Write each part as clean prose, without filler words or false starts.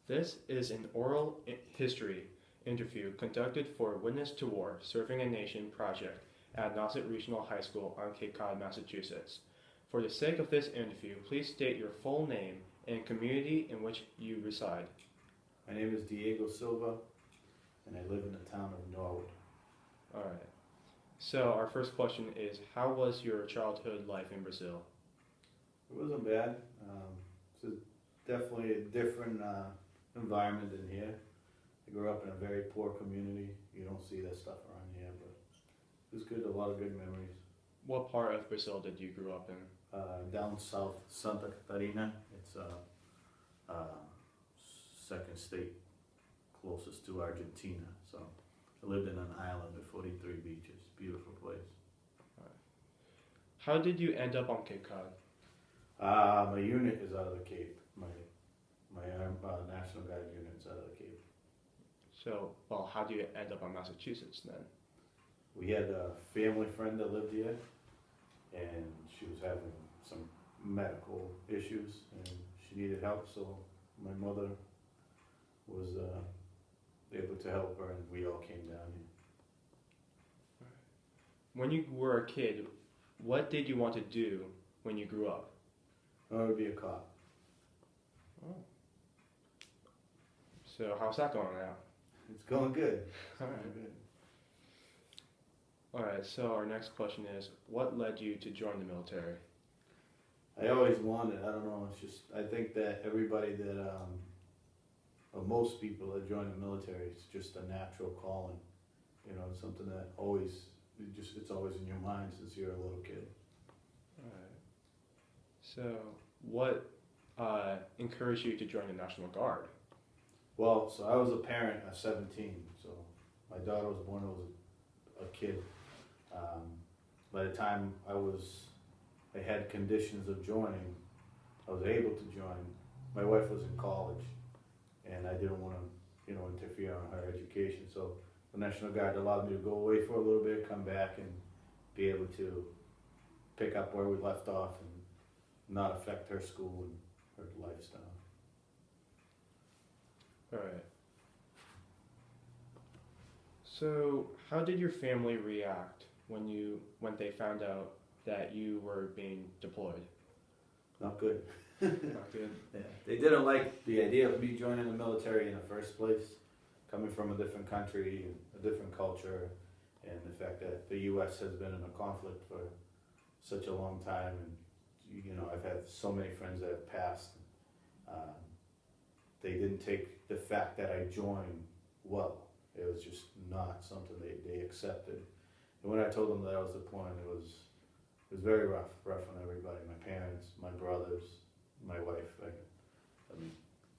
This is an oral history interview conducted for Witness to War, Serving a Nation project at Nauset Regional High School on Cape Cod, Massachusetts. For the sake of this interview, please state your full name and community in which you reside. My name is Silva, and I live in the town of Norwood. All right. So our first question is, how was your childhood life in Brazil? It wasn't bad. It's definitely a different environment than here. I grew up in a very poor community. You don't see that stuff around here, but it was good. A lot of good memories. What part of Brazil did you grow up in? Down south, Santa Catarina. It's second state closest to Argentina. So I lived in an island with 43 beaches. Beautiful place. All right. How did you end up on Cape Cod? My unit is out of the Cape. My National Guard unit is out of the Cape. So, well, how do you end up on Massachusetts then? We had a family friend that lived here, and she was having some medical issues, and she needed help, so my mother was able to help her, and we all came down here. When you were a kid, what did you want to do when you grew up? I wanted to be a cop. Oh. So how's that going now? It's going good. All right. Good. All right, so our next question is, what led you to join the military? I always wanted, I don't know, it's just, I think that everybody that, or most people that join the military, it's just a natural calling. You know, it's something that always, it's always in your mind since you're a little kid. All right. So what encouraged you to join the National Guard? Well, so I was a parent at 17, so my daughter was born, I was a kid. By the time I had conditions of joining, I was able to join. My wife was in college, and I didn't want to, interfere on her education. So the National Guard allowed me to go away for a little bit, come back, and be able to pick up where we left off and not affect her school and her lifestyle. All right. So how did your family react when they found out that you were being deployed? Not good. Not good. Yeah, they didn't like the idea of me joining the military in the first place, coming from a different country and a different culture, and the fact that the U.S. has been in a conflict for such a long time, and I've had so many friends that have passed. They didn't take the fact that I joined well. It was just not something they accepted. And when I told them that I was deploying, it was very rough on everybody, my parents, my brothers, my wife.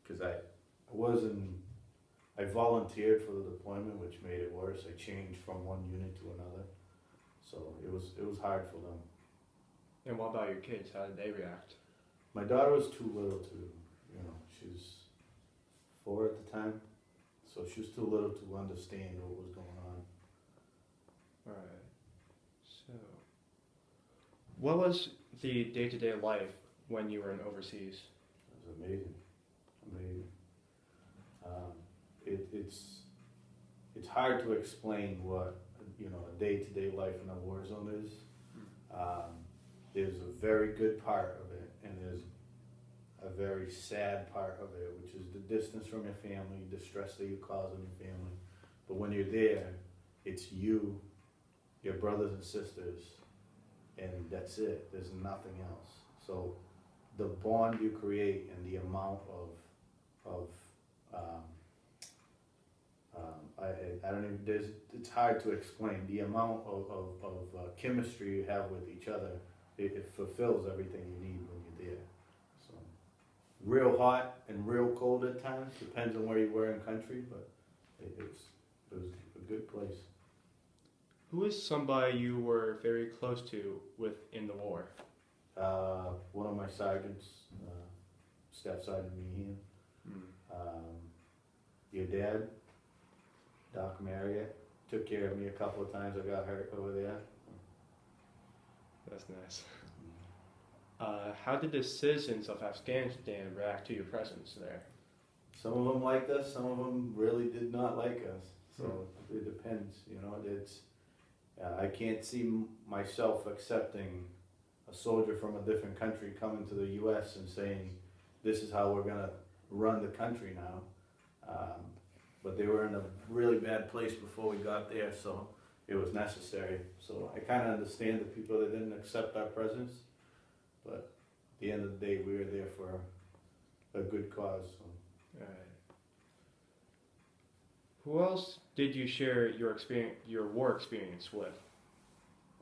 Because I volunteered for the deployment, which made it worse. I changed from one unit to another, so it was hard for them. And what about your kids? How did they react? My daughter was too little to, she was 4 at the time, so she was too little to understand what was going on. All right. So, what was the day-to-day life when you were in overseas? It was amazing. It's hard to explain what a day-to-day life in a war zone is. There's a very good part of it, and there's a very sad part of it, which is the distance from your family, the stress that you cause on your family. But when you're there, it's you, your brothers and sisters, and that's it. There's nothing else. So the bond you create and the amount of I don't even, it's hard to explain. The amount of chemistry you have with each other, it fulfills everything you need when you're there. So real hot and real cold at times, depends on where you were in country, but it was a good place. Who is somebody you were very close to in the war? One of my sergeants, Staff Sergeant Meehan. Your dad, Doc Marriott, took care of me a couple of times. I got hurt over there. That's nice. How did the citizens of Afghanistan react to your presence there? Some of them liked us, some of them really did not like us. So it depends, you know. I can't see myself accepting a soldier from a different country coming to the U.S. and saying, "This is how we're gonna run the country now." But they were in a really bad place before we got there, so it was necessary. So I kind of understand the people that didn't accept our presence, but at the end of the day, we were there for a good cause. So. Alright. Who else did you share your war experience with?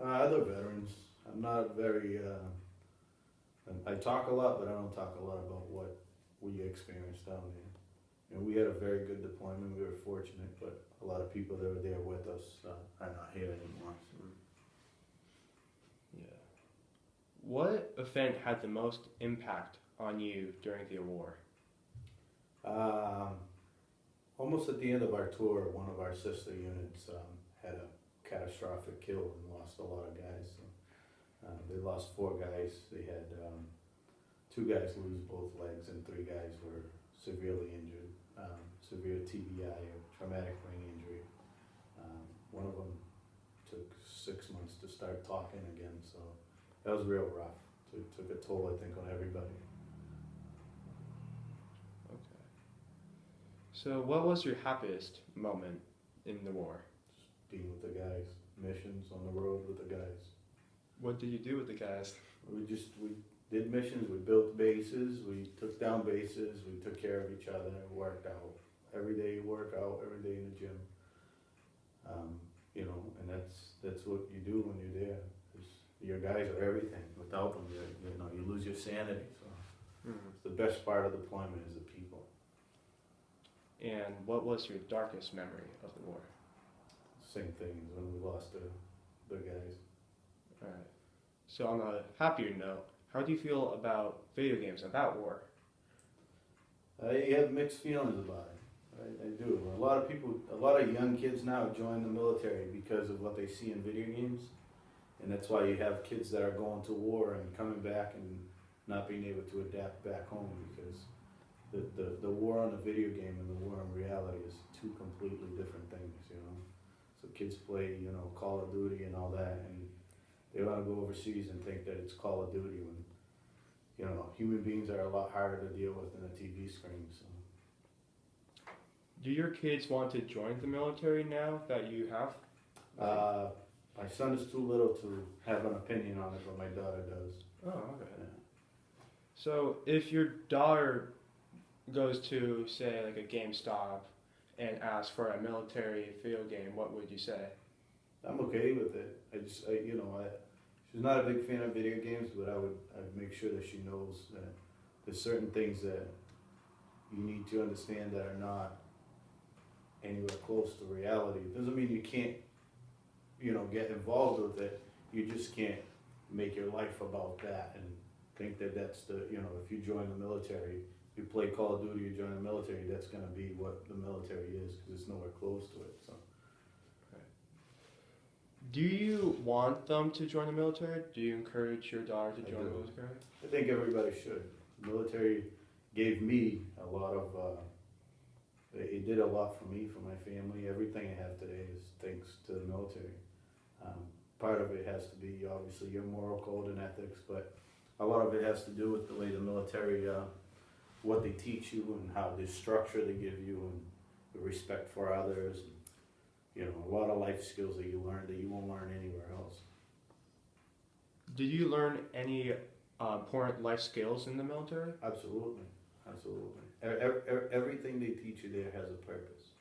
Other veterans. I'm not very. I talk a lot, but I don't talk a lot about what we experienced down there. And we had a very good deployment. We were fortunate, but a lot of people that were there with us are not here anymore. So. Yeah. What event had the most impact on you during the war? Almost at the end of our tour, one of our sister units had a catastrophic kill and lost a lot of guys. So, they lost 4 guys. They had 2 guys lose both legs and 3 guys were severely injured. Severe TBI or traumatic brain injury. One of them took 6 months to start talking again, so that was real rough. It took a toll, I think, on everybody. Okay. So what was your happiest moment in the war? Just being with the guys, missions on the road with the guys. What did you do with the guys? We did missions, we built bases, we took down bases, we took care of each other, worked out. Every day you work out, every day in the gym. You know, and that's what you do when you're there. Your guys are everything. Without them, you lose your sanity. So it's the best part of deployment is the people. And what was your darkest memory of the war? Same thing as when we lost the guys. Alright. So on a happier note, how do you feel about video games about war? I have mixed feelings about it. I do. A lot of young kids now join the military because of what they see in video games. And that's why you have kids that are going to war and coming back and not being able to adapt back home, because the war on the video game and the war in reality is 2 completely different things, you know. So kids play, Call of Duty and all that, and they want to go overseas and think that it's Call of Duty when, human beings are a lot harder to deal with than a TV screen. So. Do your kids want to join the military now that you have? My son is too little to have an opinion on it, but my daughter does. Oh, okay. Yeah. So if your daughter goes to, say, like a GameStop and asks for a military video game, what would you say? I'm okay with it. She's not a big fan of video games, but I'd make sure that she knows that there's certain things that you need to understand that are not anywhere close to reality. It doesn't mean you can't, get involved with it. You just can't make your life about that and think that that's if you join the military, you play Call of Duty, you join the military, that's going to be what the military is, because it's nowhere close to it. So. Do you want them to join the military? Do you encourage your daughter to join the military? I think everybody should. The military gave me a lot of, it did a lot for me, for my family. Everything I have today is thanks to the military. Part of it has to be, obviously, your moral code and ethics, but a lot of it has to do with the way the military, what they teach you and how the structure they give you and the respect for others. And, a lot of life skills that you learn that you won't learn anywhere else. Did you learn any important life skills in the military? Absolutely. Everything they teach you there has a purpose.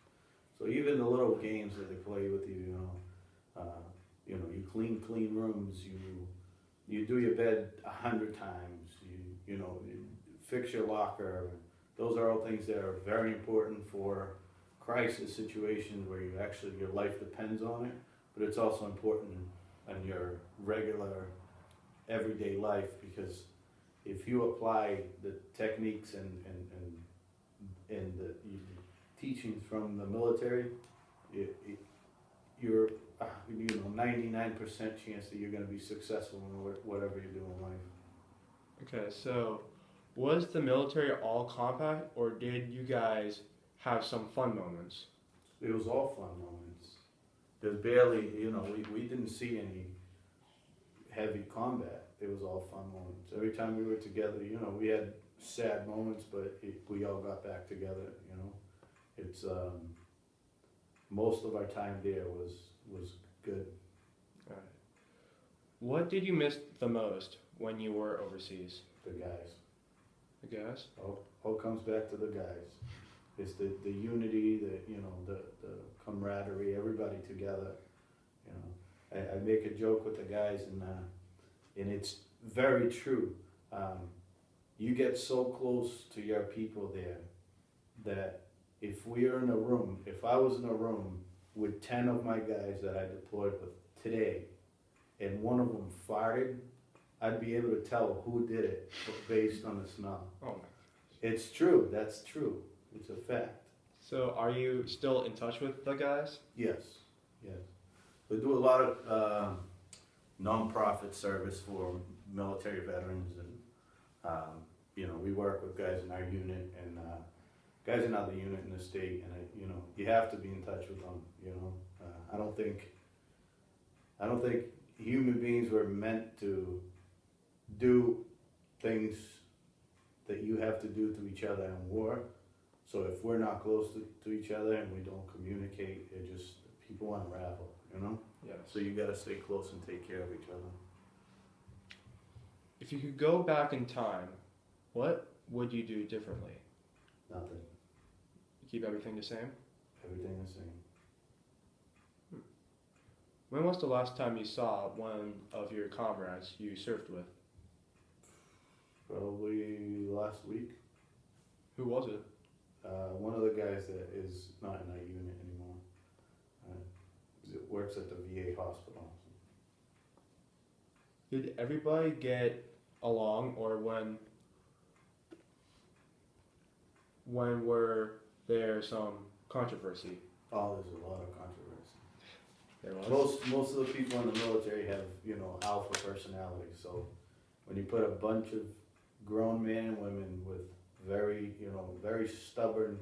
So even the little games that they play with you, you clean rooms, you do your bed 100 times, you fix your locker. Those are all things that are very important for crisis situations where your life depends on it, but it's also important in your regular everyday life, because if you apply the techniques and the teachings from the military, you're 99% chance that you're going to be successful in whatever you do in life. Okay, so Was the military all combat, or did you guys have some fun moments? It was all fun moments. There's barely, we didn't see any heavy combat. It was all fun moments. Every time we were together, we had sad moments, but we all got back together. It's most of our time there was good. Right. What did you miss the most when you were overseas? The guys. The guys? All comes back to the guys. It's the unity, the camaraderie, everybody together. I make a joke with the guys, and it's very true. You get so close to your people there that if I was in a room with 10 of my guys that I deployed with today, and one of them farted, I'd be able to tell who did it based on the smell. Oh my. It's true. That's true. It's a fact. So are you still in touch with the guys? Yes. Yes. We do a lot of non-profit service for military veterans, and we work with guys in our unit and guys in other unit in the state, and you have to be in touch with them. I don't think human beings were meant to do things that you have to do to each other in war. So if we're not close to each other and we don't communicate, people unravel, Yes. So you gotta stay close and take care of each other. If you could go back in time, what would you do differently? Nothing. Keep everything the same? Everything the same. When was the last time you saw one of your comrades you served with? Probably last week. Who was it? One of the guys that is not in our unit anymore. It works at the VA hospital. Did everybody get along, or when were there some controversy? Oh, there's a lot of controversy. There was? Most of the people in the military have, alpha personality. So when you put a bunch of grown men and women with very stubborn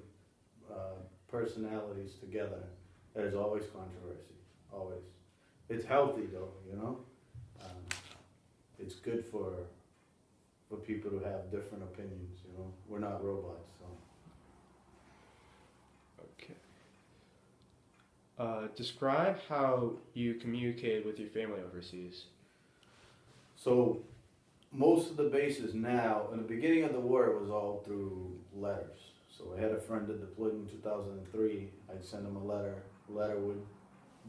personalities together, there's always controversy. Always. It's healthy though, it's good for people to have different opinions, We're not robots, so. Okay. Describe how you communicated with your family overseas. So most of the bases now, in the beginning of the war, it was all through letters. So I had a friend that deployed in 2003. I'd send him a letter. The letter would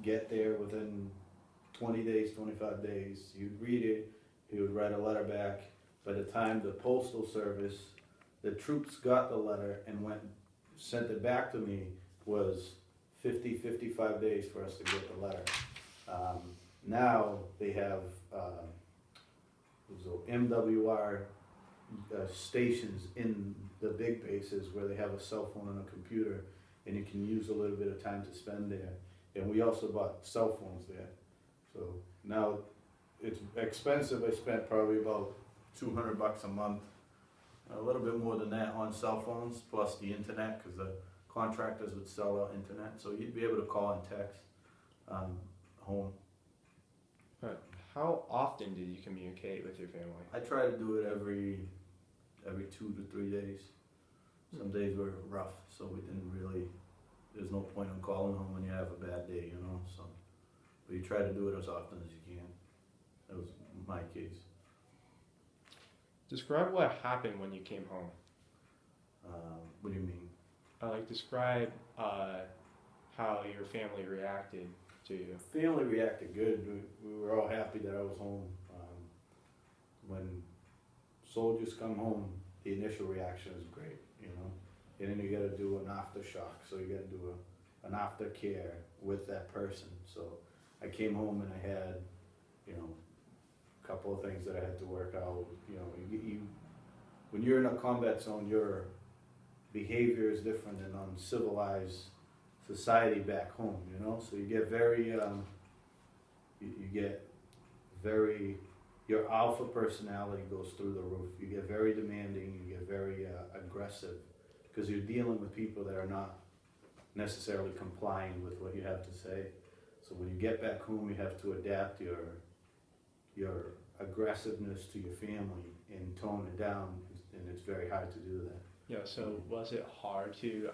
get there within 20 days, 25 days. He'd read it. He would write a letter back. By the time the postal service, the troops got the letter and sent it back to me, was 50, 55 days for us to get the letter. Now they have MWR stations in the big bases where they have a cell phone and a computer, and you can use a little bit of time to spend there. And we also bought cell phones there. So now it's expensive. I spent probably about $200 a month, a little bit more than that on cell phones, plus the internet, because the contractors would sell out internet. So you'd be able to call and text home. Right. How often did you communicate with your family? I try to do it every 2 to 3 days. Some days were rough, so we didn't really, there's no point in calling home when you have a bad day, so. But you try to do it as often as you can. That was my case. Describe what happened when you came home. What do you mean? Describe how your family reacted to you. Family reacted good. We were all happy that I was home. When soldiers come home, the initial reaction is great, and then you got to do an aftershock, so you got to do an aftercare with that person. So I came home and I had, a couple of things that I had to work out. When you're in a combat zone, your behavior is different than on civilized society back home, so you get very your alpha personality goes through the roof. You get very demanding, you get very aggressive, because you're dealing with people that are not necessarily complying with what you have to say. So when you get back home, you have to adapt your aggressiveness to your family and tone it down, and it's very hard to do that. Yeah, so was it hard to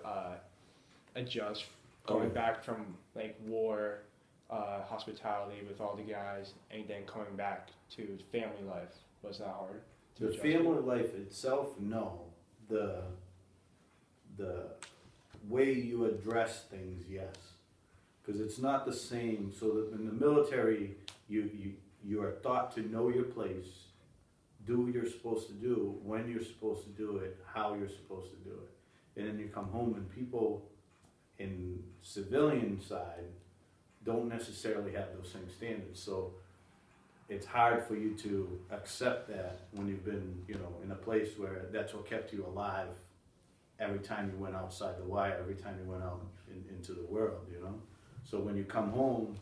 adjust going back from like war, hospitality with all the guys, and then coming back to family life? Was that hard to The adjust? family life itself, no. The way you address things, yes, because it's not the same. So that in the military, you are taught to know your place, do what you're supposed to do, when you're supposed to do it, how you're supposed to do it, and then you come home and people in civilian side don't necessarily have those same standards. So it's hard for you to accept that when you've been, in a place where that's what kept you alive every time you went outside the wire, every time you went out into the world, So when you come home,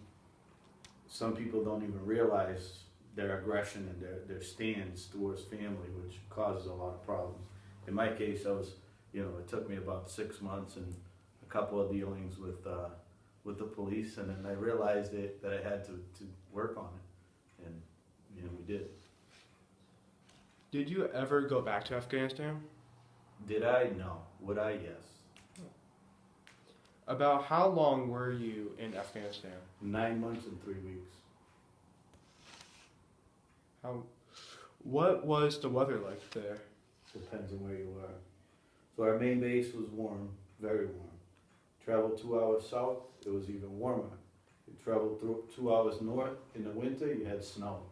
some people don't even realize their aggression and their stance towards family, which causes a lot of problems. In my case, I was, it took me about 6 months and a couple of dealings with the police, and then I realized that I had to work on it, and we did. Did you ever go back to Afghanistan? Did I? No. Would I? Yes. About how long were you in Afghanistan? 9 months and 3 weeks. What was the weather like there? Depends on where you were. So our main base was warm, very warm. Traveled 2 hours south, it was even warmer. You traveled through 2 hours north in the winter, you had snow.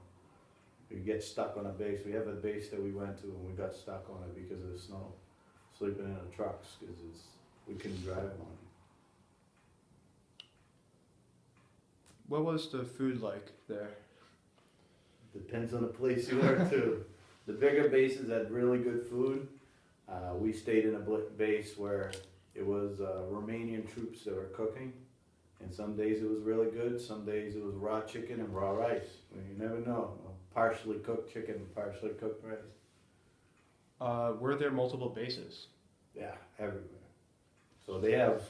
You get stuck on a base. We have a base that we went to and we got stuck on it because of the snow. Sleeping in the trucks because we couldn't drive on it. What was the food like there? Depends on the place you were too. The bigger bases had really good food. We stayed in a base where it was Romanian troops that were cooking, and some days it was really good, some days it was raw chicken and raw rice. You never know. Partially cooked chicken and partially cooked rice. Were there multiple bases? Yeah, everywhere. So they have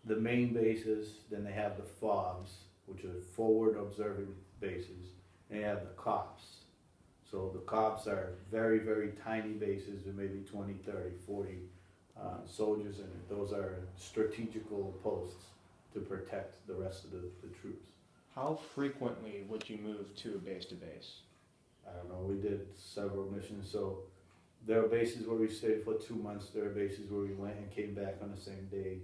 the main bases, then they have the FOBs, which are forward observing bases, and they have the COPs. So the COPs are very, very tiny bases with maybe 20, 30, 40 soldiers in it. Those are strategical posts to protect the rest of the troops. How frequently would you move to base? I don't know, we did several missions. So there are bases where we stayed for 2 months. There are bases where we went and came back on the same day.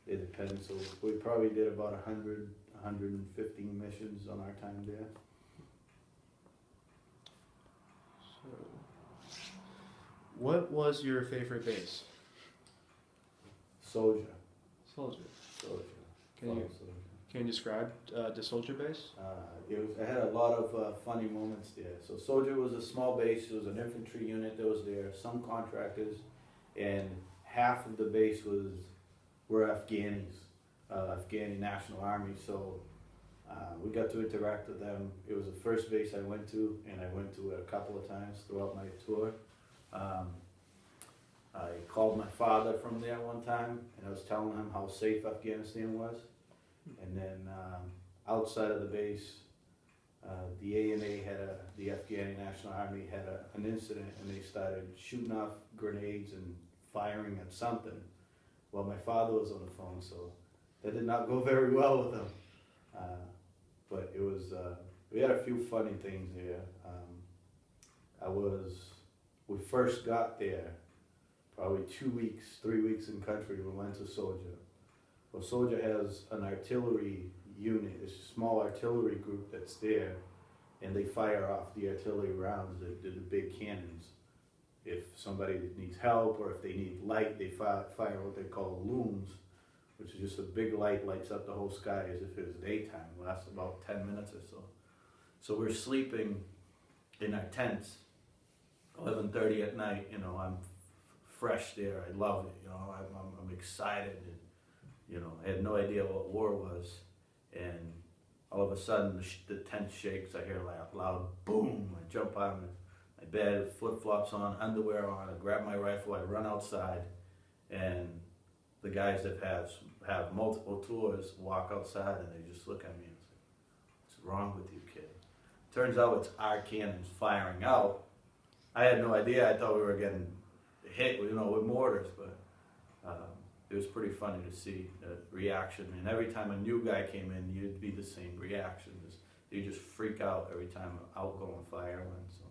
It depends. So we probably did about 100, 115 missions on our time there. So, what was your favorite base? Soldier. Can you describe the soldier base? It had a lot of funny moments there. So Soldier was a small base. It was an infantry unit that was there, some contractors, and half of the base were Afghanis, Afghani National Army. So we got to interact with them. It was the first base I went to, and I went to it a couple of times throughout my tour. I called my father from there one time, and I was telling him how safe Afghanistan was. And then outside of the base, the ANA the Afghani National Army had an incident, and they started shooting off grenades and firing at something while my father was on the phone. So that did not go very well with him. But it was, we had a few funny things there. We first got there, probably 2 weeks, 3 weeks in country, we went to Soldier. Well, Soldier has an artillery unit, it's a small artillery group that's there, and they fire off the artillery rounds, the big cannons. If somebody needs help or if they need light, they fire what they call looms, which is just a big light, lights up the whole sky as if it was daytime. It lasts about 10 minutes or so. So we're sleeping in our tents, 11:30 at night. I'm fresh there. I love it. I'm excited. And, I had no idea what war was, and all of a sudden the tent shakes. I hear a loud boom. I jump out of my bed, flip flops on, underwear on. I grab my rifle. I run outside, and the guys that have multiple tours walk outside and they just look at me and say, "What's wrong with you, kid?" Turns out it's our cannons firing out. I had no idea. I thought we were getting hit, with mortars, but it was pretty funny to see the reaction. And every time a new guy came in, you'd be the same reaction. You just freak out every time an outgoing fire went. So.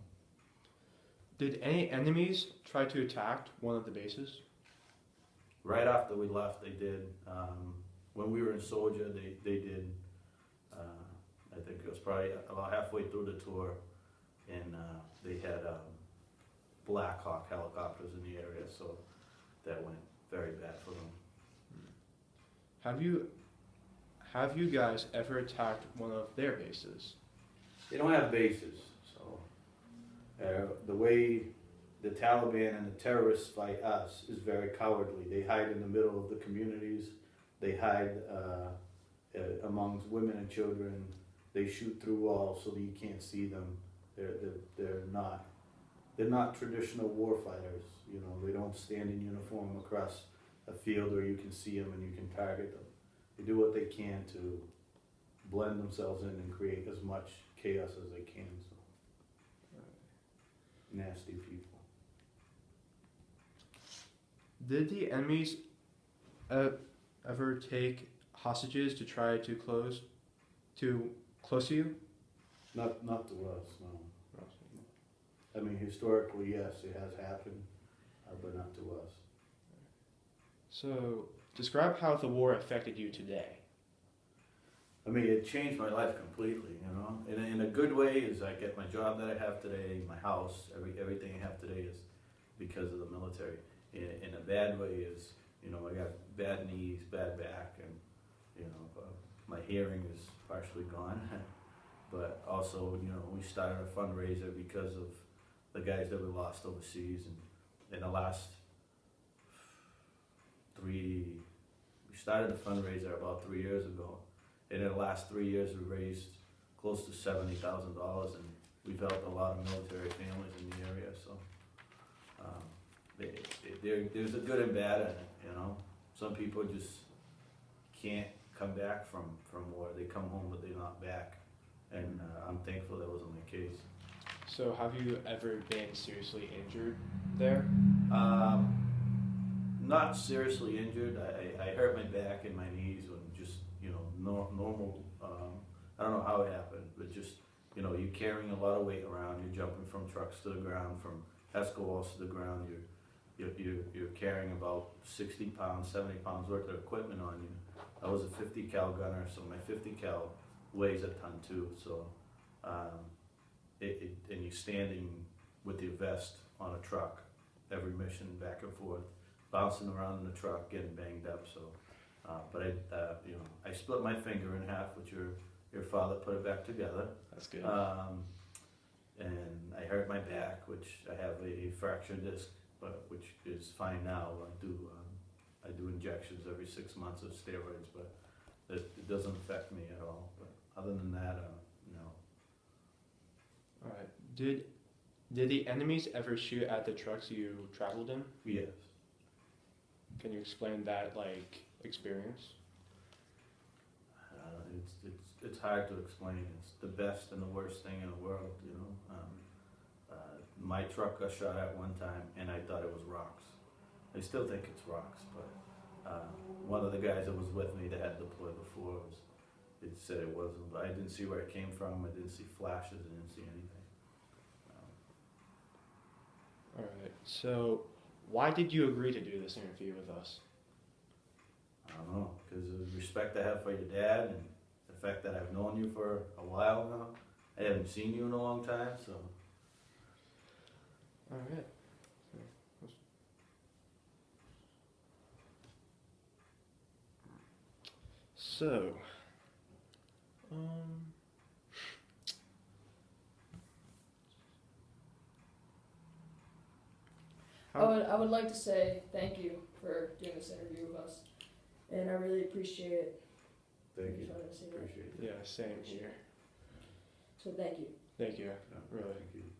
Did any enemies try to attack one of the bases? Right after we left, they did. When we were in Soldier, they did. I think it was probably about halfway through the tour, and they had Black Hawk helicopters in the area, so that went very bad for them. Have you guys ever attacked one of their bases? They don't have bases, so the way the Taliban and the terrorists fight us is very cowardly. They hide in the middle of the communities. They hide amongst women and children. They shoot through walls so that you can't see them. They're not traditional war fighters. They don't stand in uniform across a field where you can see them and you can target them. They do what they can to blend themselves in and create as much chaos as they can. So. Nasty people. Did the enemies ever take hostages to try to close to you? Not to us, no. I mean, historically, yes, it has happened, but not to us. So, describe how the war affected you today. I mean, it changed my life completely, In a good way is I get my job that I have today, my house, everything I have today is because of the military. In a bad way is, I got bad knees, bad back, and, my hearing is partially gone. But also, we started a fundraiser because of the guys that we lost overseas, and in the last we started a fundraiser about 3 years ago, and in the last 3 years we raised close to $70,000, and we've helped a lot of military families in the area. So there's a good and bad in it. Some people just can't come back from war. They come home but they're not back, and I'm thankful that wasn't the case. So have you ever been seriously injured there? Not seriously injured. I hurt my back and my knees when just, normal, I don't know how it happened, but just, you're carrying a lot of weight around, you're jumping from trucks to the ground, from Escalals to the ground, you're carrying about 60 pounds, 70 pounds worth of equipment on you. I was a 50 cal gunner, so my 50 cal weighs a ton too, so, and you're standing with your vest on a truck, every mission back and forth, bouncing around in the truck, getting banged up. So, but I split my finger in half, which your father put it back together. That's good. And I hurt my back, which I have a fractured disc, but which is fine now. I do injections every 6 months of steroids, but it doesn't affect me at all. But other than that, no. All right. Did the enemies ever shoot at the trucks you traveled in? Yes. Can you explain that experience? It's hard to explain. It's the best and the worst thing in the world, My truck got shot at one time, and I thought it was rocks. I still think it's rocks, but one of the guys that was with me that had deployed before it said it wasn't, but I didn't see where it came from. I didn't see flashes. I didn't see anything. All right. So, why did you agree to do this interview with us? I don't know, because of the respect I have for your dad and the fact that I've known you for a while now. I haven't seen you in a long time, so. All right. So, I would like to say thank you for doing this interview with us, and I really appreciate it. Thank you. Just wanted to say that. Appreciate it. Yeah, same here. So thank you. Thank you. Yeah, Really. Thank you.